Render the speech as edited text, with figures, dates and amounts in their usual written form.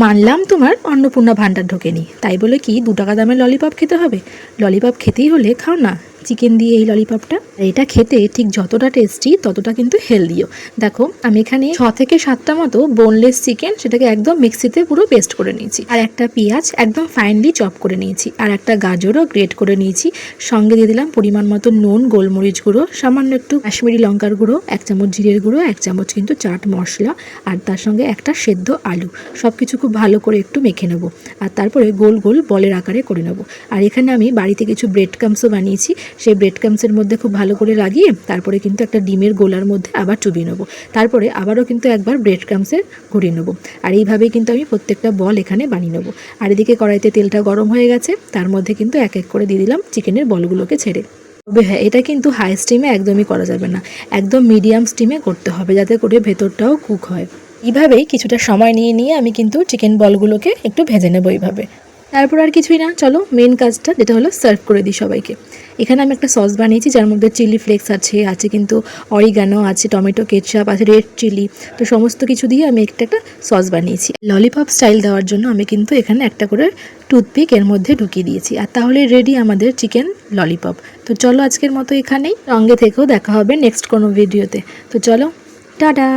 মানলাম তোমার অন্নপূর্ণা ভাণ্ডার ঢোকেনি, তাই বলে কি 2 টাকা দামের ললিপপ খেতে হবে? ললিপপ খেতেই হলে খাও না চিকেন দিয়ে এই ললিপপটা। এটা খেতে ঠিক যতটা টেস্টি ততটা কিন্তু হেলদিও। দেখো আমি এখানে 6 থেকে 7টা মতো বোনলেস চিকেন, সেটাকে একদম মিক্সিতে পুরো পেস্ট করে নিয়েছি। আর একটা পেঁয়াজ একদম ফাইনলি চপ করে নিয়েছি, আর একটা গাজরও গ্রেট করে নিয়েছি। সঙ্গে দিয়ে দিলাম পরিমাণ মতো নুন, গোলমরিচ গুঁড়ো, সামান্য একটু কাশ্মীরি লঙ্কার গুঁড়ো, 1 চামচ জিরের গুঁড়ো, 1 চামচ কিন্তু চাট মশলা, আর তার সঙ্গে একটা সেদ্ধ আলু। সব কিছু খুব ভালো করে একটু মেখে নেব, আর তারপরে গোল গোল বলের আকারে করে নেব। আর এখানে আমি বাড়িতে কিছু ব্রেড ক্রাম্বসও বানিয়েছি, সেই ব্রেড ক্রাম্বসের মধ্যে খুব ভালো করে লাগিয়ে তারপরে কিন্তু একটা ডিমের গোলার মধ্যে আবার চুবিয়ে নেব। তারপরে আবারও কিন্তু একবার ব্রেড ক্রাম্বসে ঘুরিয়ে নেব। আর এইভাবেই কিন্তু আমি প্রত্যেকটা বল এখানে বানিয়ে নেব। আর এদিকে কড়াইতে তেলটা গরম হয়ে গেছে, তার মধ্যে কিন্তু এক এক করে দিয়ে দিলাম চিকেনের বলগুলোকে ছেড়ে। তবে হ্যাঁ, এটা কিন্তু হাই স্টিমে একদমই করা যাবে না, একদম মিডিয়াম স্টিমে করতে হবে, যাতে করে ভেতরটাও কুক হয়। এইভাবেই কিছুটা সময় নিয়ে আমি কিন্তু চিকেন বলগুলোকে একটু ভেজে নেব এইভাবে। তারপর আর কিছুই না, চলো মেন কাজটা যেটা হলো সার্ভ করে দিই সবাইকে। এখানে আমি একটা সস বানিয়েছি, যার মধ্যে চিলি ফ্লেক্স আছে কিন্তু অরিগানো আছে, টমেটো কেচাপ আছে, রেড চিলি, তো সমস্ত কিছু দিয়ে আমি একটা সস বানিয়েছি। ললিপপ স্টাইল দেওয়ার জন্য আমি কিন্তু এখানে একটা করে টুথপিক এর মধ্যে ঢুকিয়ে দিয়েছি, আর তাহলে রেডি আমাদের চিকেন ললিপপ। তো চলো আজকের মতো এখানেই, সঙ্গে থেকেও দেখা হবে নেক্সট কোনো ভিডিওতে। তো চলো, টাটা।